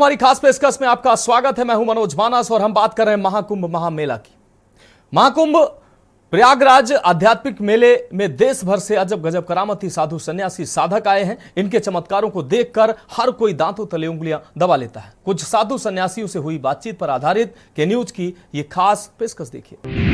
हमारी खास पेशकश में आपका स्वागत है। मैं हूं मनोज मानस और हम बात कर रहे हैं महाकुंभ महामेला की। महाकुंभ प्रयागराज आध्यात्मिक मेले में देश भर से अजब गजब करामती साधु सन्यासी साधक आए हैं। इनके चमत्कारों को देखकर हर कोई दांतों तले उंगलियां दबा लेता है। कुछ साधु सन्यासियों से हुई बातचीत पर आधारित के न्यूज की ये खास पेशकश देखिए।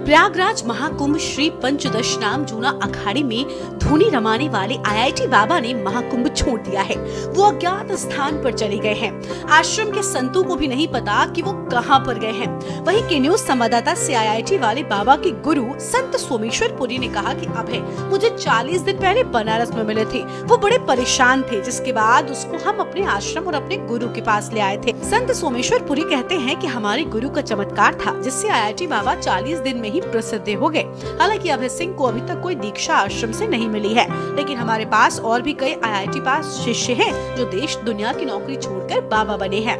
प्रयागराज महाकुंभ श्री पंचदशनाम जूना अखाड़े में धुनी रमाने वाले आईआईटी बाबा ने महाकुंभ छोड़ दिया है। वो अज्ञात स्थान पर चले गए हैं। आश्रम के संतों को भी नहीं पता कि वो कहां पर गए हैं। वहीं के न्यूज संवाददाता से आईआईटी वाले बाबा के गुरु संत सोमेश्वर पुरी ने कहा कि अभय मुझे 40 दिन पहले बनारस में मिले थे। वो बड़े परेशान थे, जिसके बाद उसको हम अपने आश्रम और अपने गुरु के पास ले आए थे। संत सोमेश्वर पुरी कहते हैं कि हमारे गुरु का चमत्कार था, जिससे आईआईटी बाबा 40 दिन में ही प्रसिद्ध हो गए। हालांकि अभय सिंह को अभी तक कोई दीक्षा आश्रम से नहीं मिली है, लेकिन हमारे पास और भी कई आईआईटी पास शिष्य हैं जो देश दुनिया की नौकरी छोड़कर बाबा बने हैं।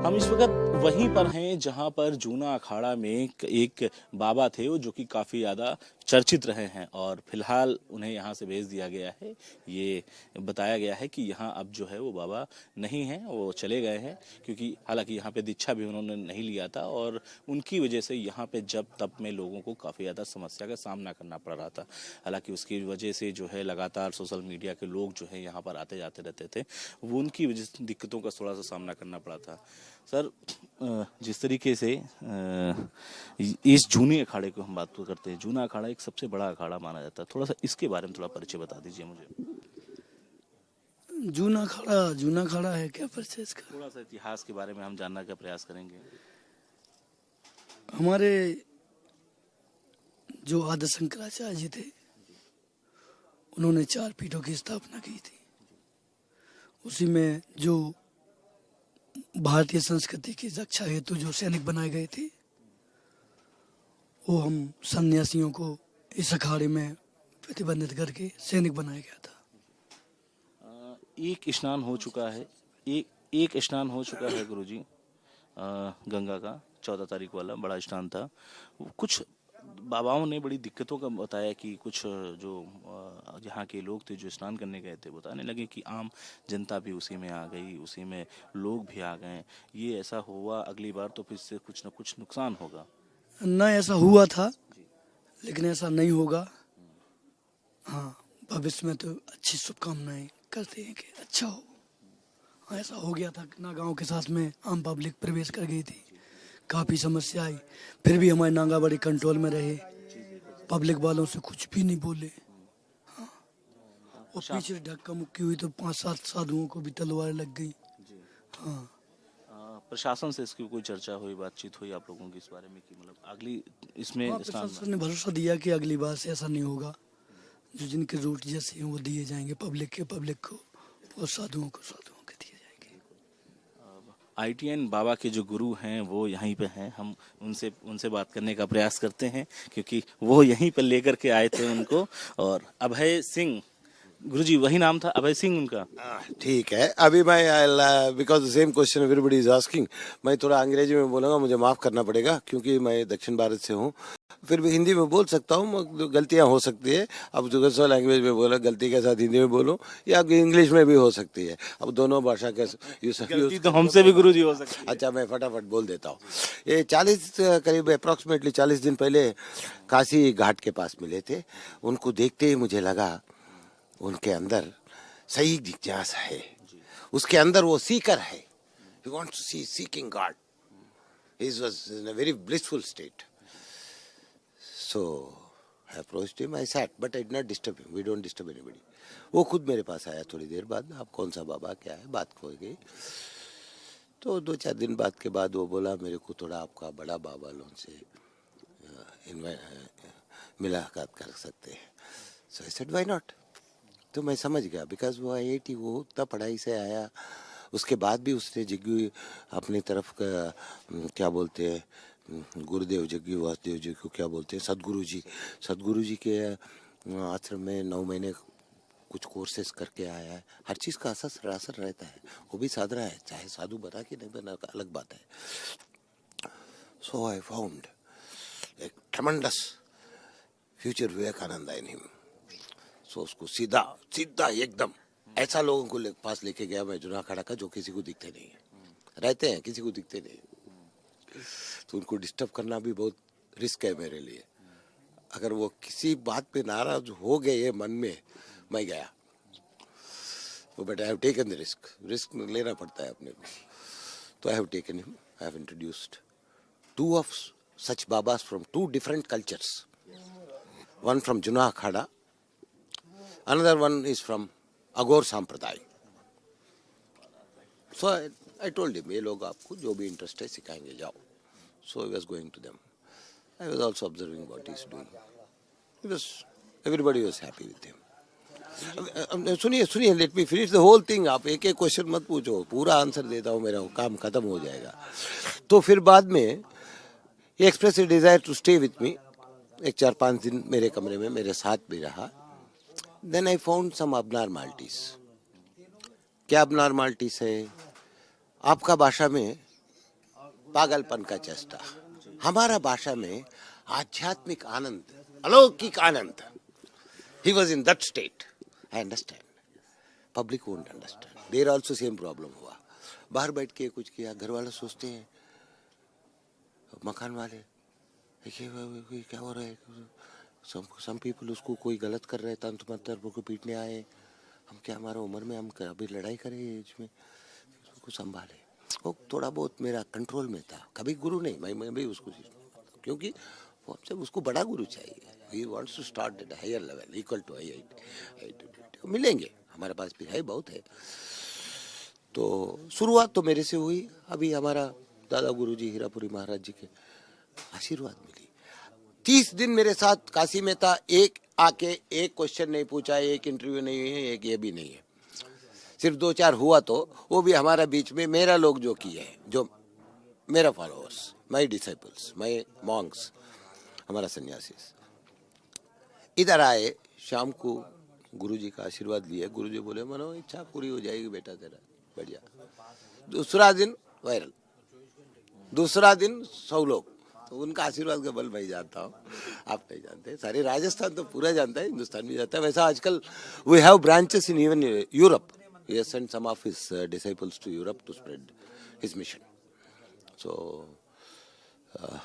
हम इस वक्त वहीं पर हैं जहां पर जूना अखाड़ा में एक बाबा थे जो कि काफ़ी ज़्यादा चर्चित रहे हैं और फिलहाल उन्हें यहां से भेज दिया गया है। ये बताया गया है कि यहां अब जो है वो बाबा नहीं हैं, वो चले गए हैं, क्योंकि हालांकि यहां पे दीक्षा भी उन्होंने नहीं लिया था और उनकी वजह से यहां पे जब तब में लोगों को काफ़ी ज़्यादा समस्या का सामना करना पड़ रहा था। हालांकि उसकी वजह से जो है लगातार सोशल मीडिया के लोग जो है यहाँ पर आते जाते रहते थे, वो उनकी वजह से दिक्कतों का थोड़ा सा सामना करना पड़ा था। सर, जिस तरीके से इस जूने अखाड़े को हम बात करते हैं, जूना अखाड़ा एक सबसे बड़ा अखाड़ा माना जाता है, थोड़ा सा इसके बारे में थोड़ा परिचय बता दीजिए मुझे। जूना अखाड़ा है क्या परिचय इसका? थोड़ा सा इतिहास के बारे में हम जानने का प्रयास करेंगे। हमारे जो आदि शंकराचार्य जी थे, उन्होंने 4 पीठों की स्थापना की थी। उसी में जो भारतीय संस्कृति की रक्षा हेतु जो सैनिक बनाए गए थे, वो हम सन्यासियों को इस अखाड़े में प्रतिबंधित करके सैनिक बनाया गया था। एक स्नान हो चुका है, एक स्नान हो चुका है गुरुजी, गंगा का 14 तारीख वाला बड़ा स्नान था। कुछ बाबाओं ने बड़ी दिक्कतों का बताया कि कुछ जो यहाँ के लोग थे जो स्नान करने गए थे, बताने लगे कि आम जनता भी उसी में आ गई, उसी में लोग भी आ गए। ये ऐसा हुआ, अगली बार तो फिर से कुछ न कुछ नुकसान होगा। न ऐसा हुआ था, लेकिन ऐसा नहीं होगा। हाँ, भविष्य में तो अच्छी शुभकामनाएं करते हैं कि अच्छा हो। हाँ, ऐसा हो गया था ना, गांव के साथ में आम पब्लिक प्रवेश कर गई थी, काफ़ी समस्या आई, फिर भी हमारे नांगा बड़ी कंट्रोल में रहे, पब्लिक वालों से कुछ भी नहीं बोले। हाँ, और पीछे धक्का मुक्की हुई तो 5-7 साधुओं को भी तलवार लग गई। हाँ, प्रशासन से इसकी कोई चर्चा हुई, बातचीत हुई आप लोगों की इस बारे में कि मतलब अगली इसमें प्रशासन ने भरोसा दिया कि अगली बार से ऐसा नहीं होगा। जो जिनके रूट जैसे हैं वो दिए जाएंगे, पब्लिक को और साधुओं को दिए जाएंगे। आईटीएन बाबा के जो गुरु हैं वो यहीं पे हैं, हम उनसे बात करने का प्रयास करते हैं, क्योंकि वो यहीं पर लेकर के आए थे उनको। और अभय सिंह गुरुजी, वही नाम था, अभय सिंह उनका? ठीक है। अभी मैं because the same question everybody is asking, मैं थोड़ा अंग्रेजी में बोलूँगा, मुझे माफ़ करना पड़ेगा क्योंकि मैं दक्षिण भारत से हूँ। फिर भी हिंदी में बोल सकता हूँ, गलतियाँ हो सकती है। अब दूसरा लैंग्वेज में बोला, गलती के साथ हिंदी में बोलूँ या इंग्लिश में भी हो सकती है। अब दोनों भाषा का गलती तो हमसे भी गुरुजी हो सकती है। अच्छा, मैं फटाफट बोल देता हूँ। ये 40 करीब अप्रॉक्सीमेटली 40 दिन पहले काशी घाट के पास मिले थे। उनको देखते ही मुझे लगा उनके अंदर सही जिज्ञासा है, उसके अंदर वो सीकर है। He wants to see, seeking God. He was in a very blissful state. So I approached him. I sat, but I did not disturb him. We don't disturb anybody. वो खुद मेरे पास आया थोड़ी देर बाद, आप कौन सा बाबा, क्या है, बात हो गई। तो 2-4 दिन बाद के बाद वो बोला मेरे को थोड़ा आपका बड़ा बाबा लोगों से मुलाकात कर सकते हैं। So I said why not? तो मैं समझ गया, बिकॉज वो IIT, वो उतना पढ़ाई से आया, उसके बाद भी उसने जग्गू अपनी तरफ का क्या बोलते हैं, गुरुदेव जग्गू वासुदेव जी को क्या बोलते हैं, सदगुरु जी के आश्रम में 9 महीने कुछ कोर्सेस करके आया है। हर चीज़ का असर रहता है, वो भी साधना है, चाहे साधु बना कि नहीं बना अलग बात है। So I found a tremendous future Vivekananda in him. So उसको सीधा सीधा एकदम ऐसा लोगों को पास लेके गया मैं जूना अखाड़ा का, जो किसी को दिखते नहीं है, रहते हैं किसी को दिखते नहीं, तो उनको डिस्टर्ब करना भी बहुत रिस्क है मेरे लिए। अगर वो किसी बात पे नाराज हो गए मन में, मैं गया, तो but I have taken the risk लेना पड़ता है अपने को। तो I have taken him, I have introduced 2 of such babas from 2 different cultures, one from Juna Akhada, another one is from Agor Sampradaya. So I told him, ये लोग आपको जो भी इंटरेस्ट है सिखाएंगे, जाओ। So he was going to them. I was also observing what he is doing. Everybody was happy with him. सुनिए, let me finish the whole thing. आप एक एक क्वेश्चन मत पूछो, पूरा आंसर देता हूँ, मेरा काम खत्म हो जाएगा। तो फिर बाद में he expressed a desire to stay with me. एक 4-5 दिन मेरे कमरे में मेरे साथ भी रहा। Then I found some abnormalities. क्या abnormalities है? आपका भाषा में पागलपन का चेष्टा, हमारा भाषा में आध्यात्मिक आनंद, अलौकिक आनंद। He was in that state. I understand. Public won't understand. There also same problem हुआ। बाहर बैठ के कुछ किया, घर वाले सोचते हैं, मकान वाले क्या हो रहा है, some people उसको कोई गलत कर रहे हैं, तंत्र मंत्र को पीटने आए, हम क्या हमारा उम्र में हम अभी लड़ाई करें एज में, उसको संभाले। वो थोड़ा बहुत मेरा कंट्रोल में था, कभी गुरु नहीं, मैं भी उसको, क्योंकि वो हमसे उसको बड़ा गुरु चाहिए। He wants to start at a higher level, equal to IIT। मिलेंगे, हमारे पास भी है, बहुत है। तो शुरुआत तो मेरे से हुई। अभी हमारा दादा गुरुजी हीरापुरी महाराज जी के आशीर्वाद मिली। 30 दिन मेरे साथ काशी में था, एक आके एक क्वेश्चन नहीं पूछा, एक इंटरव्यू नहीं है, एक ये भी नहीं है। सिर्फ 2-4 हुआ तो वो भी हमारा बीच में मेरा लोग जो किए हैं, जो मेरा followers, my disciples, my Monks, हमारा सन्यासी इधर आए। शाम को गुरुजी का आशीर्वाद लिए। गुरुजी बोले, मनो इच्छा पूरी हो जाएगी बेटा तेरा, बढ़िया। दूसरा दिन वायरल, दूसरा दिन 100 लोग। तो उनका आशीर्वाद का बल मैं जानता हूँ, आप नहीं जानते। सारे राजस्थान तो पूरा जानता है, हिंदुस्तान भी जानता है। वैसा आजकल we have branches in even Europe. He has sent some of his disciples to Europe to spread his mission. So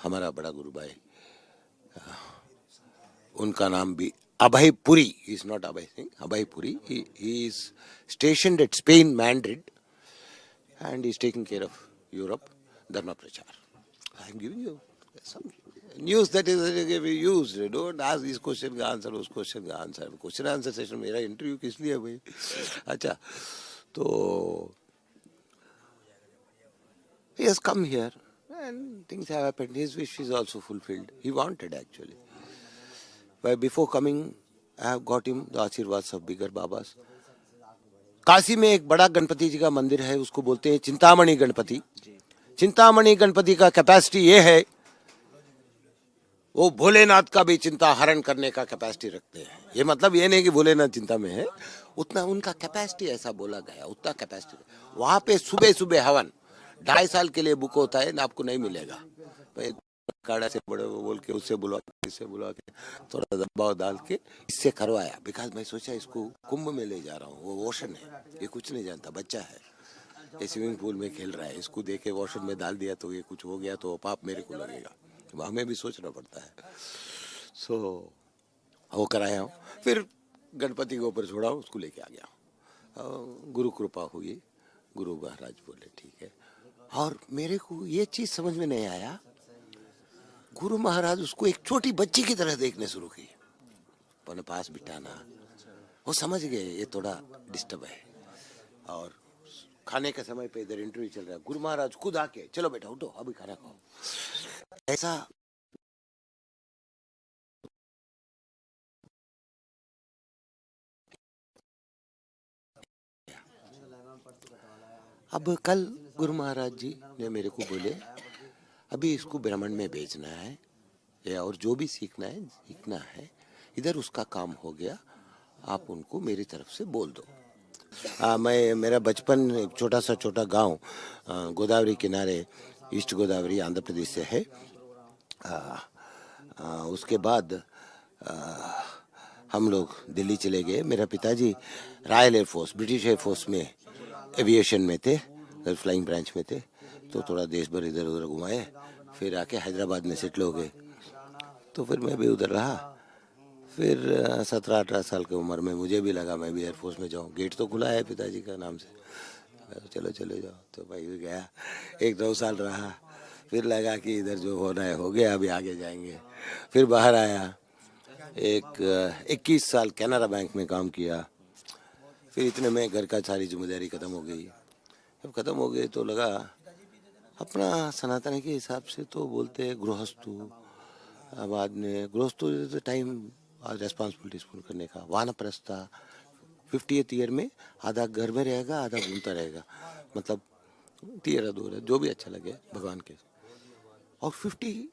हमारा बड़ा गुरु भाई, उनका नाम भी अभय Puri, he is not Abhay Singh, Abhay Puri. He is stationed at Spain, Madrid, and he is taking care of Europe, Dharma Prachar. I am giving you some news that is used. Don't ask this question का answer, उस question का answer. Question answer session मेरा interview किस लिए भाई? अच्छा, तो he has come here and things have happened. His wish is also fulfilled. He wanted actually. But before coming, I have got him the आशीर्वाद of bigger babas. Kashi में एक बड़ा गणपति जी का मंदिर है, उसको बोलते हैं चिंतामणि गणपति। चिंतामणि गणपति का कैपेसिटी ये है, वो भोलेनाथ का भी चिंता हरण करने का कैपेसिटी रखते हैं। ये मतलब ये नहीं कि भोलेनाथ चिंता में है, उतना उनका कैपेसिटी, ऐसा बोला गया, उतना कैपेसिटी। वहां पे सुबह सुबह हवन 2.5 साल के लिए बुक होता है ना, आपको नहीं मिलेगा। काड़ा से बड़े बोल के, उससे बुला के, इससे बुला के, थोड़ा दबाव डाल के इससे करवाया। बिकॉज मैं सोचा इसको कुंभ में ले जा रहा हूँ, वो ओशन है, ये कुछ नहीं जानता, बच्चा है, ये स्विमिंग पूल में खेल रहा है, इसको देखे ओशन में डाल दिया तो ये कुछ हो गया तो पाप मेरे को लगेगा, हमें भी सोचना पड़ता है। सो वो कराया हूँ, फिर गणपति के ऊपर छोड़ा, उसको लेके आ गया। गुरु कृपा हुई, गुरु महाराज बोले ठीक है। और मेरे को ये चीज समझ में नहीं आया, गुरु महाराज उसको एक छोटी बच्ची की तरह देखने शुरू की, अपने पास बिठाना। वो समझ गए ये थोड़ा डिस्टर्ब है। और खाने के समय पे इधर इंटरव्यू चल रहा है, गुरु महाराज खुद आके, चलो बेटा उठो अभी खाना खाओ। ऐसा अब कल गुरु महाराज जी ने मेरे को बोले, अभी इसको ब्राह्मण में भेजना है, या और जो भी सीखना है, इधर उसका काम हो गया, आप उनको मेरी तरफ से बोल दो। मेरा बचपन छोटा गांव गोदावरी किनारे, ईस्ट गोदावरी, आंध्र प्रदेश से है। उसके बाद हम लोग दिल्ली चले गए। मेरा पिताजी रॉयल एयरफोर्स, ब्रिटिश एयरफोर्स में एविएशन में थे, फ्लाइंग ब्रांच में थे। तो थोड़ा देश भर इधर उधर घुमाए, फिर आके हैदराबाद में सेटल हो गए। तो फिर मैं भी उधर रहा। फिर 17-18 साल की उम्र में मुझे भी लगा मैं भी एयरफोर्स में जाऊँ। गेट तो खुला है पिताजी का नाम से, चलो चले जाओ। तो भाई भी गया, 1-2 साल रहा। फिर लगा कि इधर जो होना है हो गया, अभी आगे जाएंगे। फिर बाहर आया, 21 साल कैनरा बैंक में काम किया। फिर इतने में घर का सारी जिम्मेदारी खत्म हो गई। जब खत्म हो गई तो लगा अपना सनातन के हिसाब से तो बोलते हैं गृहस्थु। अब आदमी गृहस्थु टाइम रेस्पॉन्सिबिलिटीज पूर्ण करने का। वानप्रस्था 50th ईयर में आधा घर में रहेगा, आधा घूमता रहेगा, मतलब तीरा दूर है, जो भी अच्छा लगे भगवान के। और 50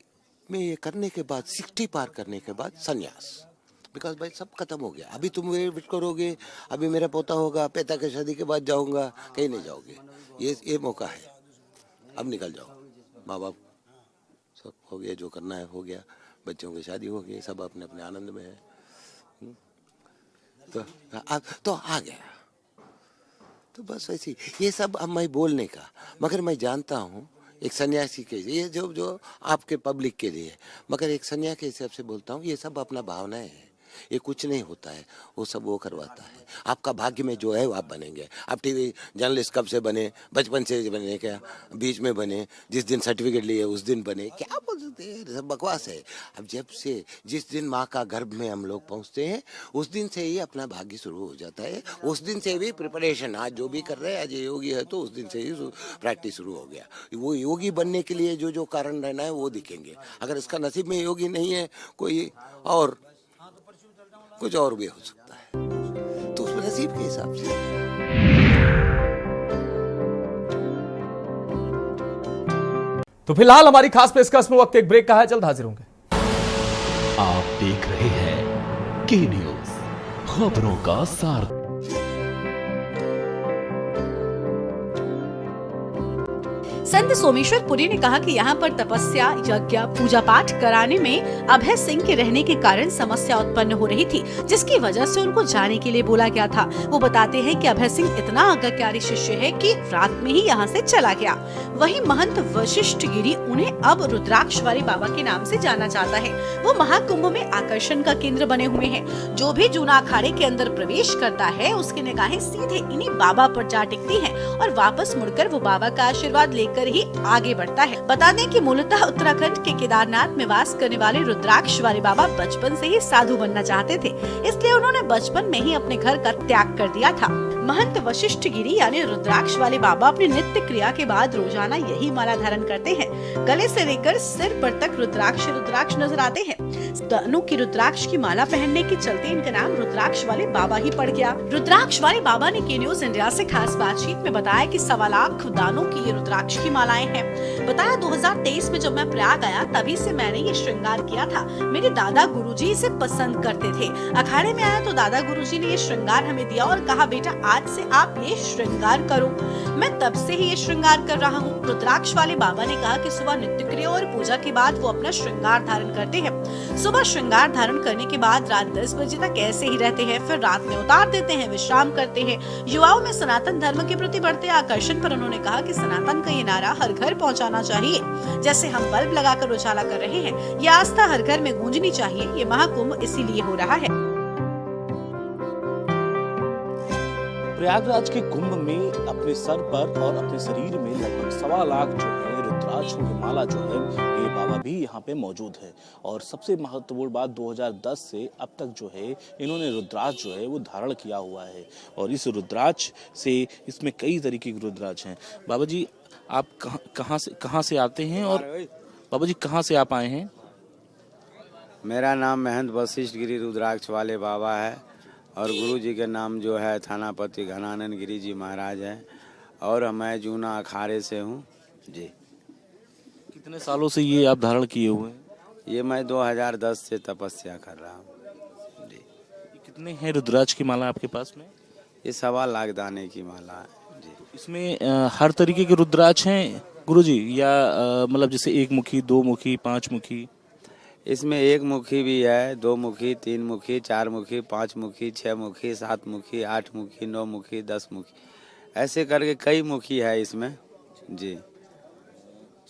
में ये करने के बाद 60 पार करने के बाद संन्यास। बिकॉज भाई सब खत्म हो गया। अभी तुम वेट करोगे, अभी मेरा पोता होगा, पेता के शादी के बाद जाऊंगा, कहीं नहीं जाओगे। ये मौका है, अब निकल जाओ। माँ बाप सब हो गया, जो करना है हो गया, बच्चों की शादी हो गई, सब अपने अपने आनंद में है। तो आ गया। तो बस वैसे ये सब अब मैं बोलने का, मगर मैं जानता हूँ एक सन्यासी के ये जो आपके पब्लिक के लिए, मगर एक सन्यासी के हिसाब से बोलता हूँ, ये सब अपना भावनाएं है। ये कुछ नहीं होता है, वो सब वो करवाता है। आपका भाग्य में जो है वो आप बनेंगे। आप टीवी जर्नलिस्ट कब से बने? बचपन से बने क्या? बीच में बने? जिस दिन सर्टिफिकेट लिए उस दिन बने? क्या बोल सकते हैं, सब बकवास है। अब जब से जिस दिन माँ का गर्भ में हम लोग पहुँचते हैं, उस दिन से ही अपना भाग्य शुरू हो जाता है। उस दिन से भी प्रिपरेशन, आज जो भी कर रहे हैं, आज ये योगी है तो उस दिन से ही प्रैक्टिस शुरू हो गया। वो योगी बनने के लिए जो जो कारण रहना है वो दिखेंगे। अगर इसका नसीब में योगी नहीं है, कोई और कुछ और भी हो सकता है, तो उस नसीब के हिसाब से। तो फिलहाल हमारी खास पेशकश में वक्त एक ब्रेक का है, जल्द हाजिर होंगे। आप देख रहे हैं के न्यूज, खबरों का सार। संत सोमेश्वर पुरी ने कहा कि यहाँ पर तपस्या, यज्ञ, पूजा पाठ कराने में अभय सिंह के रहने के कारण समस्या उत्पन्न हो रही थी, जिसकी वजह से उनको जाने के लिए बोला गया था। वो बताते हैं कि अभय सिंह इतना आज्ञाकारी शिष्य है कि रात में ही यहाँ से चला गया। वहीं महंत वशिष्ठ गिरी उन्हें अब रुद्राक्ष वाले बाबा के नाम से जाना जाता है। वो महाकुंभ में आकर्षण का केंद्र बने हुए हैं। जो भी जूना अखाड़े के अंदर प्रवेश करता है, उसकी निगाहें सीधे इन्हीं बाबा पर जा टिकती हैं और वापस मुड़कर वो बाबा का आशीर्वाद लेकर ही आगे बढ़ता है। बता दें कि मूलतः उत्तराखंड के केदारनाथ में वास करने वाले रुद्राक्ष वाले बाबा बचपन से ही साधु बनना चाहते थे, इसलिए उन्होंने बचपन में ही अपने घर का त्याग कर दिया था। महंत वशिष्ठ गिरी यानी रुद्राक्ष वाले बाबा अपनी नित्य क्रिया के बाद रोजाना यही माला धारण करते हैं। गले से लेकर सिर पर तक रुद्राक्ष नजर आते हैं। दानों की रुद्राक्ष की माला पहनने के चलते इनका नाम रुद्राक्ष वाले बाबा ही पड़ गया। रुद्राक्ष वाले बाबा ने के न्यूज इंडिया से खास बातचीत में बताया कि 1.25 लाख दानों की ये रुद्राक्ष की मालाएं हैं। बताया 2023 में जब मैं प्रयाग आया तभी से मैंने ये श्रृंगार किया था। मेरे दादा गुरुजी इसे पसंद करते थे। अखाड़े में आया तो दादा गुरुजी ने ये श्रृंगार हमें दिया और कहा, बेटा आज से आप ये श्रृंगार करो। मैं तब से ही ये श्रृंगार कर रहा हूँ। रुद्राक्ष वाले बाबा ने कहा कि सुबह नित्य क्रिया और पूजा के बाद वो अपना श्रृंगार धारण करते हैं। सुबह श्रृंगार धारण करने के बाद रात 10 बजे तक ऐसे ही रहते हैं, फिर रात में उतार देते हैं, विश्राम करते हैं। युवाओं में सनातन धर्म के प्रति बढ़ते आकर्षण पर उन्होंने कहा कि सनातन का ये नारा हर घर पहुंचाना चाहिए। जैसे हम बल्ब लगाकर उजाला कर रहे हैं, ये आस्था हर घर में गूंजनी चाहिए। ये महाकुंभ इसीलिए हो रहा है। प्रयागराज के कुंभ में अपने सर पर और अपने शरीर में लगभग 1.25 लाख जो है रुद्राक्ष की माला जो है, ये बाबा भी यहाँ पे मौजूद है। और सबसे महत्वपूर्ण बात, 2010 से अब तक जो है इन्होंने रुद्राक्ष जो है वो धारण किया हुआ है। और इस रुद्राक्ष से, इसमें कई तरीके के रुद्राक्ष हैं। बाबा जी आप कहाँ से आते हैं और बाबा जी कहाँ से आप आए हैं? मेरा नाम महंत वशिष्ठ गिरी रुद्राक्ष वाले बाबा है और गुरु जी के नाम जो है थानापति घनानंद गिरी जी महाराज है और मैं जूना अखाड़े से हूँ जी। कितने सालों से ये आप धारण किए हुए हैं? ये मैं 2010 से तपस्या कर रहा हूँ जी। कितने हैं रुद्राक्ष की माला आपके पास में? ये 1.25 लाख दाने की माला है जी। इसमें हर तरीके के रुद्राक्ष हैं गुरुजी, या मतलब जैसे 1 मुखी, 2 मुखी, 5 मुखी? इसमें 1 मुखी भी है, 2 मुखी, 3 मुखी, 4 मुखी, 5 मुखी, 6 मुखी, 7 मुखी, 8 मुखी, 9 मुखी, 10 मुखी, ऐसे करके कई मुखी है इसमें जी।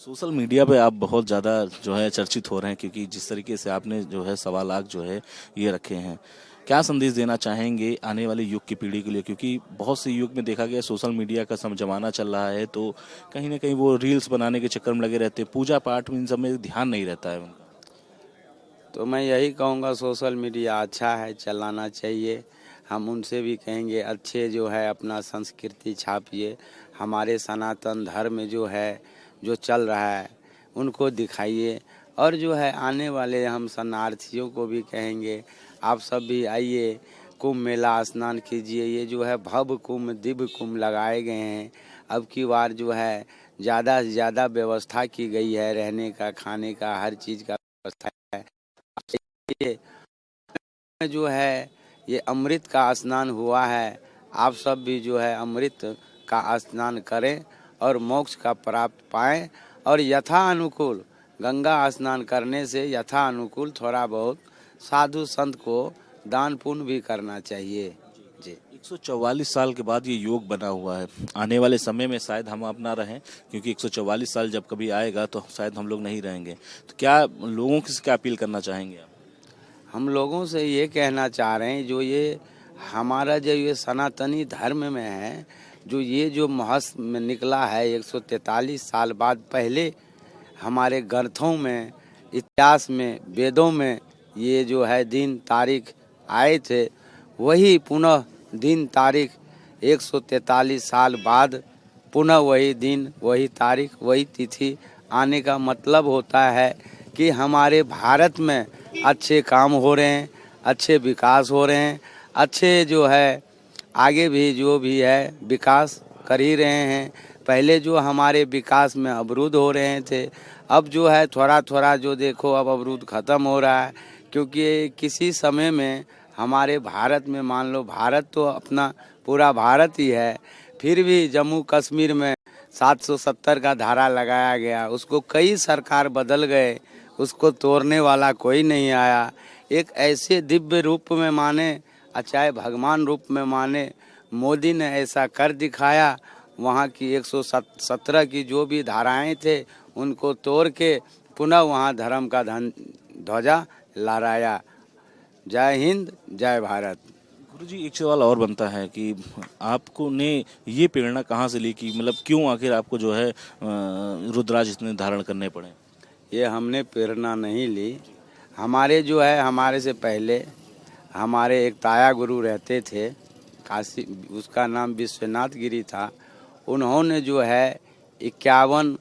सोशल मीडिया पे आप बहुत ज़्यादा जो है चर्चित हो रहे हैं, क्योंकि जिस तरीके से आपने जो है 1.25 लाख जो है ये रखे हैं, क्या संदेश देना चाहेंगे आने वाले युग की पीढ़ी के लिए? क्योंकि बहुत से युग में देखा गया सोशल मीडिया का जमाना चल रहा है, तो कहीं ना कहीं वो रील्स बनाने के चक्कर में लगे रहते हैं, पूजा पाठ में इन सब में ध्यान नहीं रहता है उनका। तो मैं यही कहूँगा सोशल मीडिया अच्छा है, चलाना चाहिए। हम उनसे भी कहेंगे अच्छे जो है अपना संस्कृति छापिए, हमारे सनातन धर्म में जो है जो चल रहा है उनको दिखाइए। और जो है आने वाले हम शरणार्थियों को भी कहेंगे आप सब भी आइए, कुंभ मेला स्नान कीजिए। ये जो है भव्य कुंभ दिव्य कुंभ लगाए गए हैं। अब की बार जो है ज़्यादा से ज़्यादा व्यवस्था की गई है, रहने का, खाने का, हर चीज़ का व्यवस्था है। ये जो है ये अमृत का स्नान हुआ है, आप सब भी जो है अमृत का स्नान करें और मोक्ष का प्राप्त पाएं। और यथा अनुकूल गंगा स्नान करने से यथा अनुकूल थोड़ा बहुत साधु संत को दान पुण्य भी करना चाहिए जी। 144 साल के बाद ये योग बना हुआ है, आने वाले समय में शायद हम अपना रहें, क्योंकि 144 साल जब कभी आएगा तो शायद हम लोग नहीं रहेंगे। तो क्या लोगों से क्या अपील करना चाहेंगे आप? हम लोगों से ये कहना चाह रहे हैं जो ये हमारा जो ये सनातनी धर्म में है, जो ये जो महस में निकला है 143 साल बाद, पहले हमारे ग्रंथों में, इतिहास में, वेदों में ये जो है दिन तारीख आए थे, वही पुनः दिन तारीख 143 साल बाद पुनः वही दिन, वही तारीख, वही तिथि आने का मतलब होता है कि हमारे भारत में अच्छे काम हो रहे हैं, अच्छे विकास हो रहे हैं, अच्छे जो है आगे भी जो भी है विकास कर ही रहे हैं। पहले जो हमारे विकास में अवरुद्ध हो रहे थे, अब जो है थोड़ा थोड़ा जो देखो अब अवरुद्ध ख़त्म हो रहा है। क्योंकि किसी समय में हमारे भारत में, मान लो भारत तो अपना पूरा भारत ही है, फिर भी जम्मू कश्मीर में 770 का धारा लगाया गया, उसको कई सरकार बदल गए, उसको तोड़ने वाला कोई नहीं आया। एक ऐसे दिव्य रूप में माने, चाहे भगवान रूप में माने, मोदी ने ऐसा कर दिखाया। वहाँ की 117 की जो भी धाराएं थे उनको तोड़ के पुनः वहाँ धर्म का ध्वजा लहराया। जय हिंद, जय भारत। गुरुजी, एक सवाल और बनता है कि आपको ने ये प्रेरणा कहाँ से ली, कि मतलब क्यों आखिर आपको जो है रुद्राक्ष इतने धारण करने पड़े? ये हमने प्रेरणा नहीं ली, हमारे जो है हमारे से पहले हमारे एक ताया गुरु रहते थे काशी, उसका नाम विश्वनाथ गिरी था। उन्होंने जो है 51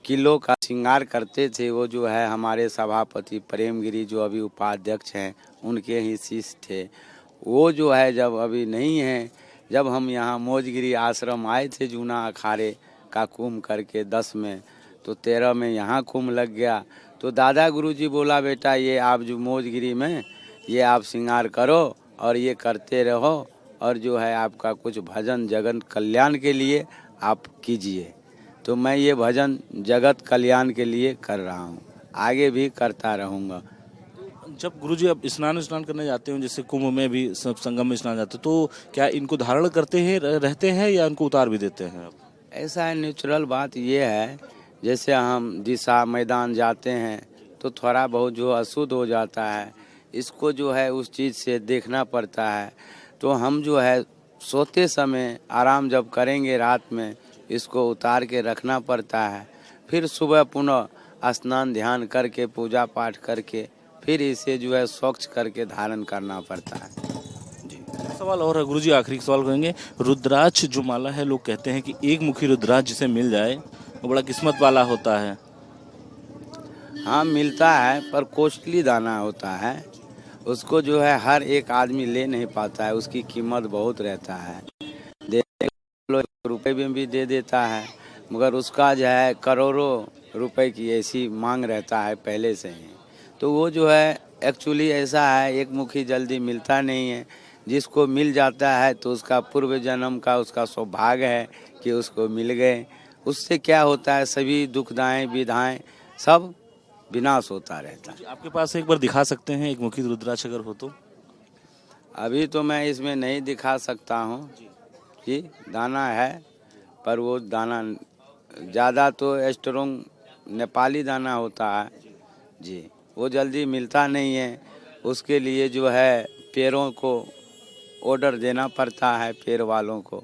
किलो का श्रृंगार करते थे। वो जो है हमारे सभापति प्रेम गिरी जो अभी उपाध्यक्ष हैं उनके ही शिष्य थे। वो जो है जब अभी नहीं है, जब हम यहाँ मौजगिरी आश्रम आए थे जूना अखाड़े का कुंभ करके 10 में, तो 13 में यहाँ कुंभ लग गया। तो दादा गुरुजी बोला बेटा ये आप जो मौजगिरी में ये आप श्रृंगार करो और ये करते रहो, और जो है आपका कुछ भजन जगत कल्याण के लिए आप कीजिए। तो मैं ये भजन जगत कल्याण के लिए कर रहा हूँ, आगे भी करता रहूँगा। जब गुरुजी आप स्नान करने जाते हो, जैसे कुंभ में भी सब संगम में स्नान जाते हो, तो क्या इनको धारण करते हैं रहते हैं या इनको उतार भी देते हैं आप? ऐसा है, नेचुरल बात ये है, जैसे हम दिशा मैदान जाते हैं तो थोड़ा बहुत जो अशुद्ध हो जाता है, इसको जो है उस चीज़ से देखना पड़ता है। तो हम जो है सोते समय आराम जब करेंगे रात में, इसको उतार के रखना पड़ता है। फिर सुबह पुनः स्नान ध्यान करके पूजा पाठ करके फिर इसे जो है स्वच्छ करके धारण करना पड़ता है जी। सवाल और है गुरुजी, आखिरी सवाल करेंगे। रुद्राक्ष जो माला है, लोग कहते हैं कि एक मुखी रुद्राक्ष जिसे मिल जाए वो बड़ा किस्मत वाला होता है। हाँ मिलता है, पर कॉस्टली दाना होता है, उसको जो है हर एक आदमी ले नहीं पाता है, उसकी कीमत बहुत रहता है। रुपए में भी दे देता है, मगर उसका जो है करोड़ों रुपए की ऐसी मांग रहता है पहले से ही। तो वो जो है एक्चुअली ऐसा है, एक मुखी जल्दी मिलता नहीं है। जिसको मिल जाता है तो उसका पूर्व जन्म का उसका सौभाग्य है कि उसको मिल गए। उससे क्या होता है, सभी दुखदाएं विधाएं सब विनाश होता रहता है। आपके पास एक बार दिखा सकते हैं एक मुखी रुद्राक्ष अगर हो तो? अभी तो मैं इसमें नहीं दिखा सकता हूँ जी, दाना है पर वो दाना ज़्यादा तो स्ट्रोंग नेपाली दाना होता है जी, वो जल्दी मिलता नहीं है। उसके लिए जो है पेड़ों को ऑर्डर देना पड़ता है, पेड़ वालों को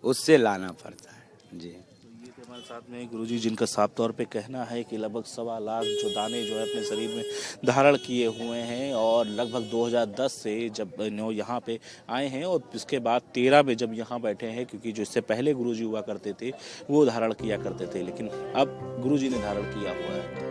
उससे लाना पड़ता है जी। ये थे हमारे साथ में गुरुजी जिनका साफ तौर पे कहना है कि लगभग 1.25 लाख जो दाने जो है अपने शरीर में धारण किए हुए हैं और लगभग 2010 से जब यहाँ पे आए हैं और इसके बाद 13 में जब यहाँ बैठे हैं, क्योंकि जो इससे पहले गुरुजी हुआ करते थे वो धारण किया करते थे, लेकिन अब गुरुजी ने धारण किया हुआ है।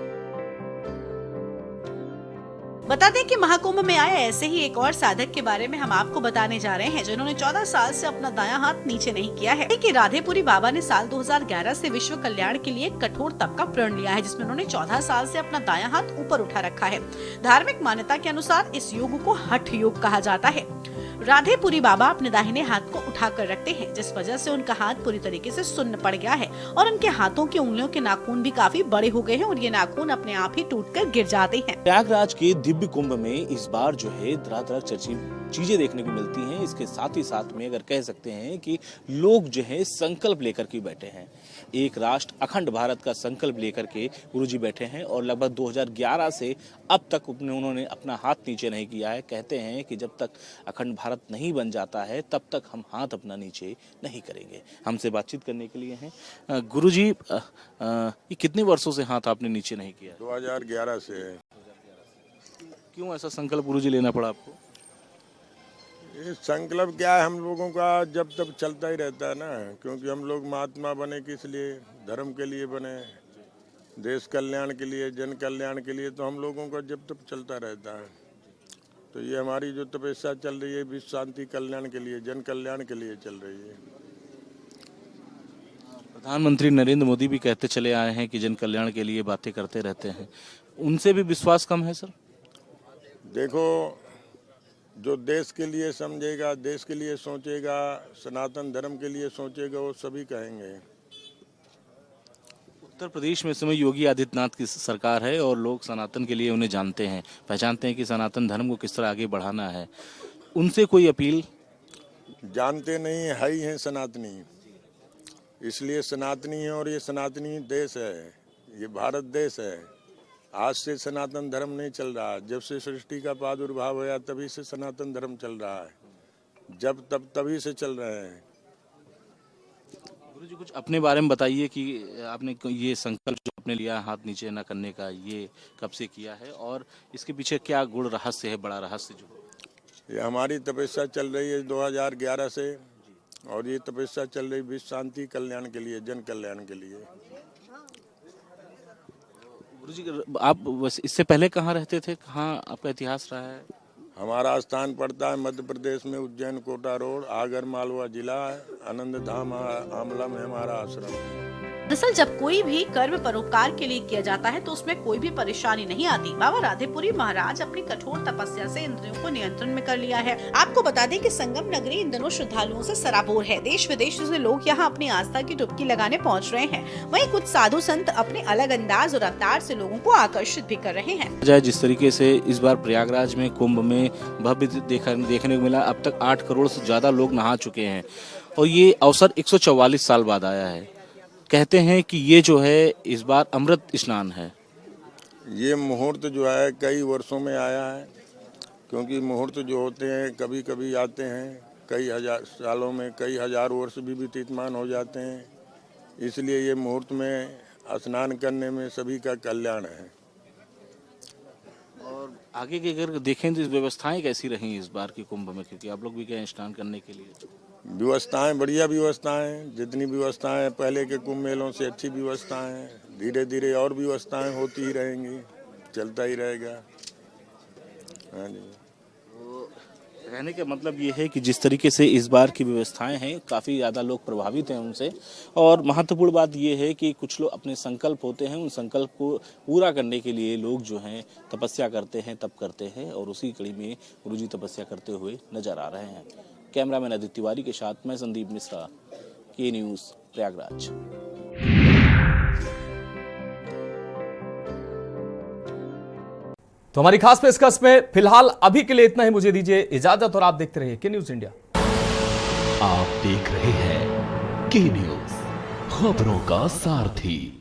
बता दें कि महाकुंभ में आए ऐसे ही एक और साधक के बारे में हम आपको बताने जा रहे हैं जिन्होंने 14 साल से अपना दायां हाथ नीचे नहीं किया है। कि राधेपुरी बाबा ने साल 2011 से विश्व कल्याण के लिए एक कठोर तप का प्रण लिया है, जिसमें उन्होंने 14 साल से अपना दायां हाथ ऊपर उठा रखा है। धार्मिक मान्यता के अनुसार इस योग को हठ योग कहा जाता है। राधेपुरी बाबा अपने दाहिने हाथ को उठाकर रखते हैं, जिस वजह से उनका हाथ पूरी तरीके से सुन्न पड़ गया है और उनके हाथों की उंगलियों के नाखून भी काफी बड़े हो गए हैं और ये नाखून अपने आप ही टूटकर गिर जाते हैं। प्रयागराज के दिव्य कुंभ में इस बार जो है तरह तरह चर्चित चीजें देखने को मिलती हैं। इसके साथ ही साथ में अगर कह सकते हैं कि लोग जो है संकल्प लेकर के बैठे हैं, एक राष्ट्र अखंड भारत का संकल्प लेकर के गुरुजी बैठे हैं और लगभग 2011 से अब तक उन्होंने अपना हाथ नीचे नहीं किया है। कहते हैं कि जब तक अखंड भारत नहीं बन जाता है तब तक हम हाथ अपना नीचे नहीं करेंगे। हमसे बातचीत करने के लिए हैं गुरुजी, ये कितने वर्षों से हाथ आपने नीचे नहीं किया? 2011 से है। क्यों ऐसा संकल्प गुरुजी लेना पड़ा आपको? ये संकल्प क्या है, हम लोगों का जब तक चलता ही रहता है ना, क्योंकि हम लोग महात्मा बने किस लिए, धर्म के लिए बने, देश कल्याण के लिए, जन कल्याण के लिए, तो हम लोगों का जब तक चलता रहता है। तो ये हमारी जो तपस्या चल रही है विश्व शांति कल्याण के लिए, जन कल्याण के लिए चल रही है। प्रधानमंत्री नरेंद्र मोदी भी कहते चले आए हैं कि जन कल्याण के लिए बातें करते रहते हैं, उनसे भी विश्वास कम है सर? देखो, जो देश के लिए समझेगा, देश के लिए सोचेगा, सनातन धर्म के लिए सोचेगा, वो सभी कहेंगे। उत्तर प्रदेश में इस समय योगी आदित्यनाथ की सरकार है और लोग सनातन के लिए उन्हें जानते हैं, पहचानते हैं कि सनातन धर्म को किस तरह आगे बढ़ाना है। उनसे कोई अपील? जानते नहीं है ही हैं सनातनी, इसलिए सनातनी है और ये सनातनी देश है, ये भारत देश है। आज से सनातन धर्म नहीं चल रहा, जब से सृष्टि का प्रादुर्भाव हुआ तभी से सनातन धर्म चल रहा है, जब तब तभी से चल रहे हैं। गुरुजी कुछ अपने बारे में बताइए कि आपने ये संकल्प जो आपने लिया हाथ नीचे न करने का, ये कब से किया है और इसके पीछे क्या गुण रहस्य है, बड़ा रहस्य जो? ये हमारी तपस्या चल रही है 2011 से और ये तपस्या चल रही विश्व शांति कल्याण के लिए, जन कल्याण के लिए। गुरुजी आप इससे पहले कहाँ रहते थे, कहाँ आपका इतिहास रहा है? हमारा स्थान पड़ता है मध्य प्रदेश में उज्जैन कोटा रोड, आगर मालवा जिला है, आनंद धाम आमला में हमारा आश्रम है। दरअसल जब कोई भी कर्म परोपकार के लिए किया जाता है तो उसमें कोई भी परेशानी नहीं आती। बाबा राधेपुरी महाराज अपनी कठोर तपस्या से इंद्रियों को नियंत्रण में कर लिया है। आपको बता दें कि संगम नगरी इन दिनों श्रद्धालुओं से सराबोर है। देश विदेश से लोग यहाँ अपनी आस्था की डुबकी लगाने पहुँच रहे हैं। वहीं कुछ साधु संत अपने अलग अंदाज और अवतार से लोगों को आकर्षित भी कर रहे हैं। जिस तरीके से इस बार प्रयागराज में कुंभ में भव्य देखने को मिला, अब तक 8 करोड़ से ज्यादा लोग नहा चुके हैं और ये अवसर 144 साल बाद आया है। कहते हैं कि ये जो है इस बार अमृत स्नान है। ये मुहूर्त जो है कई वर्षों में आया है, क्योंकि मुहूर्त जो होते हैं कभी कभी आते हैं, कई हजार सालों में कई हजार वर्ष भी व्यतीतमान हो जाते हैं, इसलिए ये मुहूर्त में स्नान करने में सभी का कल्याण है। और आगे की अगर देखें तो व्यवस्थाएं कैसी रही इस बार के कुंभ में, क्योंकि आप लोग भी गए स्नान करने के लिए? व्यवस्थाएं बढ़िया व्यवस्थाएं, जितनी व्यवस्थाएं पहले के कुंभ मेलों से अच्छी व्यवस्थाएं, धीरे धीरे और व्यवस्थाएं होती ही रहेंगी, चलता ही रहेगा। हाँ जी। कहने का मतलब ये है कि जिस तरीके से इस बार की व्यवस्थाएं हैं काफ़ी ज़्यादा लोग प्रभावित हैं उनसे, और महत्वपूर्ण बात ये है कि कुछ लोग अपने संकल्प होते हैं, उन संकल्प को पूरा करने के लिए लोग जो हैं तपस्या करते हैं, तप करते हैं और उसी कड़ी में गुरुजी तपस्या करते हुए नजर आ रहे हैं। कैमरामैन आदित्य तिवारी के साथ मैं संदीप मिश्रा, के न्यूज़ प्रयागराज। तो हमारी खास पेशकश में फिलहाल अभी के लिए इतना ही। मुझे दीजिए इजाजत और आप देखते रहिए के न्यूज इंडिया। आप देख रहे हैं के न्यूज, खबरों का सारथी।